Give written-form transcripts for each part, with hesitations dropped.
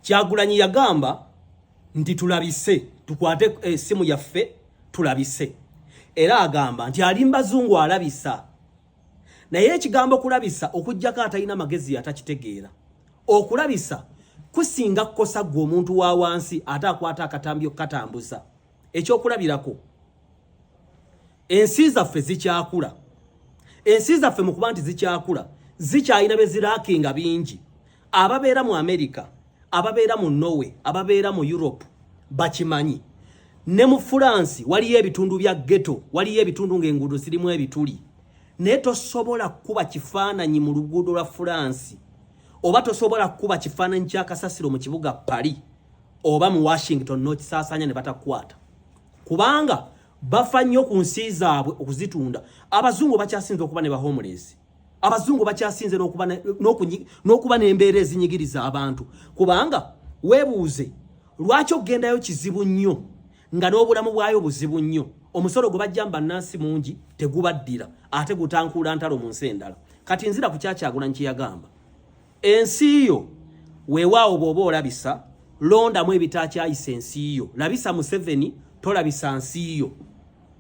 Kyagulanyi yagamba nti tulabise tukwate esimu yaffe tulabise. Era agamba nti alimba zungu alabisa. Naye ekigambo kulabisa okujjako atalina magezi atakitegeera. Okulabisa kusinga kukosa gwe omuntu wa wansi ate akwata akatambyo katambuza. Ekyokulabirako ensi zaffe zikyakula. Ensi zaffe mu kuba nti zikyakula zikyalina bezirakinga bingi. Ababeera mu America, ababeera mu Norway, ababeera mu Europe bakimanyi. Ne mu France waliyo ebitundu bya ghetto, waliyo ebitundu ng'enguudo zirimu ebituli. Ne tosobola kuba kifaananyi mu luguudo lwa France, oba tosobola kuba kifaananyi kya kasasiro mu kibuga Paris oba mu Washington n'okisaasanya ne batakwata. Kubanga bafa nnyo ku nsi zaabwe okuzitunda. Abazungu bakyasinze okuba ne bahomeless. Abazungu bakyasinze n'okuba n'embeera ezinyigiriza abantu. Kubanga weebuuze lwaki ogendayo kizibu nnyo nga n'obulamu bwayo buzibu nnyo. Omusolo gwe bajja bannansi mungi tegubaddira ate gutankuula ntalo mu nsi endala. Kati nzira ku Kyagulanyi kye yagamba. Ensi yo weewaawo bw'oba olabisa londamu ebitakyayisa ensi yo. Labisa Museveni tolabisa nsi yo.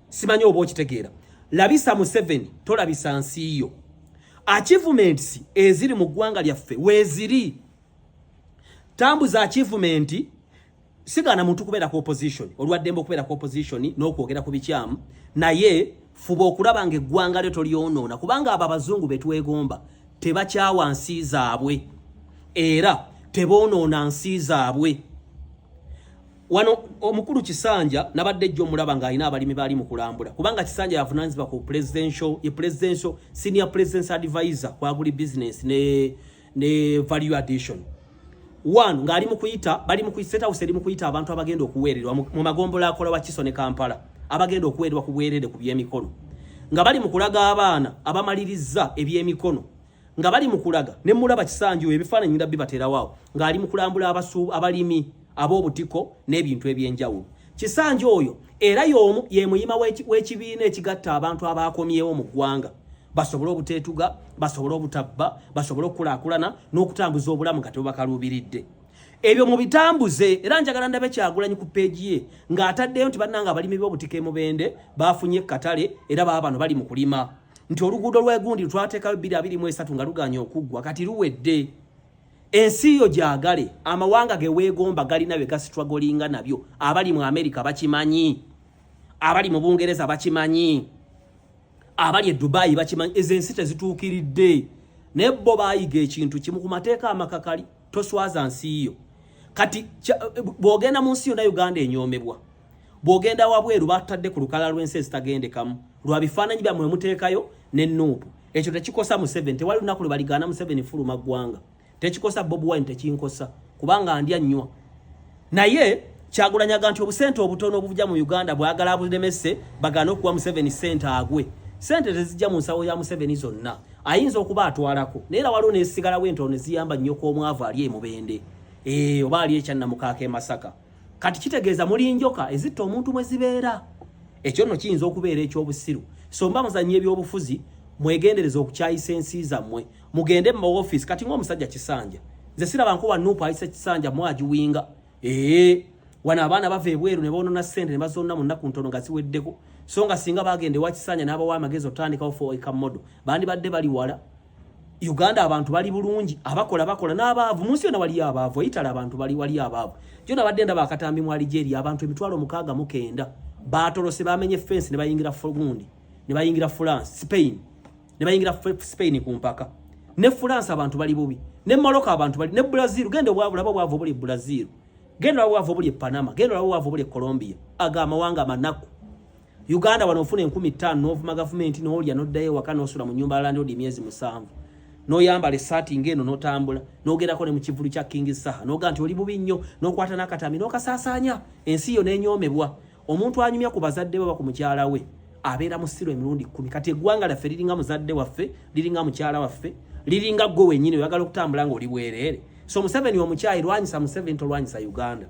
Simanyi oba okitegeera. Labisa Museveni tolabisa nsi yo. Achievements eziri mu ggwanga lyaffe weeziri. Tambuza achievement sigana muntu kubeera ku opposition. Olwaddembe okubeera ku opposition n'okwogera ku bikyamu. Naye fuba okulaba ng'eggwanga lyo tolyonoona. Kubanga abo abazungu betwegomba tebakyawa nsi zaabwe. Era teboonoona nsi zaabwe. Wano omukulu Kisanja nabadde jjo mulaba ng'alina abalimi bali mu kulambula. Kubanga Kisanja yavunaanyizibwa ku presidential senior president's advisor kwa agri business ne value addition. One ng'ali mu kuyita bali mu State House eri mu kuyita abantu abagenda okuweererwa mu magombola akola wa Kiso ne Kampala abagenda okuweererwa ku bwerere ku by'emikono. Nga bali mu kulaga abaana abamaliriza eby'emikono. Nga bali mu kulaga ne mulaba Kisanja ebifaananyi ndabbi baterawo ng'ali mu kulambula abalimi ab'obutiko n'ebintu ebyenjawulo. Kisanja oyo era y'omu ye muyima w'ekibiina ekigatta abantu abaakomyewo mu ggwanga. Basobole obuteetuga, basobole obutabba, basobole okukulaakulana n'okutambuza obulamu nga tebakaluubiridde. Ebyo mu bitambuze era njagala ndabe Kyagulanyi ku peegi ye ng'ataddeyo nti bannanga abalimi b'obutiko e Mubende baafunye katale era baba bano bali mu kulima. Nti oluguudo lw'egundi twateekayo 2023 nga luganya okuggwa kati luwedde. Ensi yo gyagale amawanga ge weegomba galina be gasitwagolinga nabyo. Abali mu America bakimanyi. Abali mu Bungereza bakimanyi. Abali e Dubai bakimanyi. Ezensi tezituukiridde. Ne bo baayiga ekintu kimu ku mateeka amakakali toswaza nsi yo. Kati bw'ogenda mu nsi yonna Uganda enyoomebwa. Bw'ogenda wabweru batadde ku lukala lw'ensi ezitagendekamu. Lwa bifaananyi byammwe muteekayo n'ennuupu. Ekyo tekikosa Museveni. Tewali lunaku lwe baligaana Museveni fuluma ggwanga. Tekikosa Bobi Wine tekinkosa kubanga ndya nnywa. Naye Kyagulanyi nti obusente obutono obuvujja mu Uganda bwagala abulemese bagana okuwa Museveni sente agwe. Sente tezijja mu nsawo ya Museveni zonna. Ayinza okuba atwalako. Naye era waliwo n'esigalawo entono ziyamba nnyo kw'omwavu ali e Mubende. Oba ali ekyanna mukaaka e Masaka. Kati kitegeeza muli njoka ezitta omuntu mwe zibeera. Ekyo nno kiyinza okubeera eky'obusiru. So mba muzannyi ebyobufuzi mwegendereza okukyayisa ensi zammwe. Mugende mu office kati ng'omusajja Kisanja. Nze siraba nkuba Nuupu ayise Kisanja mwagiwinga. Wana abaana bava ebweru ne boonona ssente ne bazonna mu nnaku ntono nga ziweddeko. So nga singa bagende wa Kisanja n'abawa amagezi otandikawo for a modo. Bandi badde bali wala. Uganda abantu bali bulungi abakola n'abaavu munsi yonna wali abaavu oyitala abantu bali wali abaavu. Jona badde ndaba akatambi mu Algeria abantu emitwalo 69 baatolose bamenye fence ne bayingira Burundi ne bayingira France Spain ne bayingira Spain ku mpaka. Ne France abantu bali bubi. Ne Morocco abantu bali ne Brazil gende bwavu buli Brazil. Gende bwavu buli Panama, gende bwavu buli Colombia. Aga amawanga manaku. Uganda wanofuna 15 n'ovuma government n'olya n'oddayo waka n'osula mu nyumba alandi odi myezi 7. N'oyambala essaati ngeno n'otambula n'ogerako ne mu kivulu kya King Saha n'oga nti oli bubi nnyo n'okwata n'akatambi n'okasaasaanya ensi yo n'enyoomebwa. Omuntu anyumya ku bazadde baba ku mukyala we abeera mu ssiro emirundi 10. Kati eggwanga laffe liringa muzadde waffe, liringa mukyala waffe, liringa gwe wennyini oyagala okutambula ng'oli bwereere. So Museveni omukyayi lwanyisa Museveni tolwanyisa Uganda.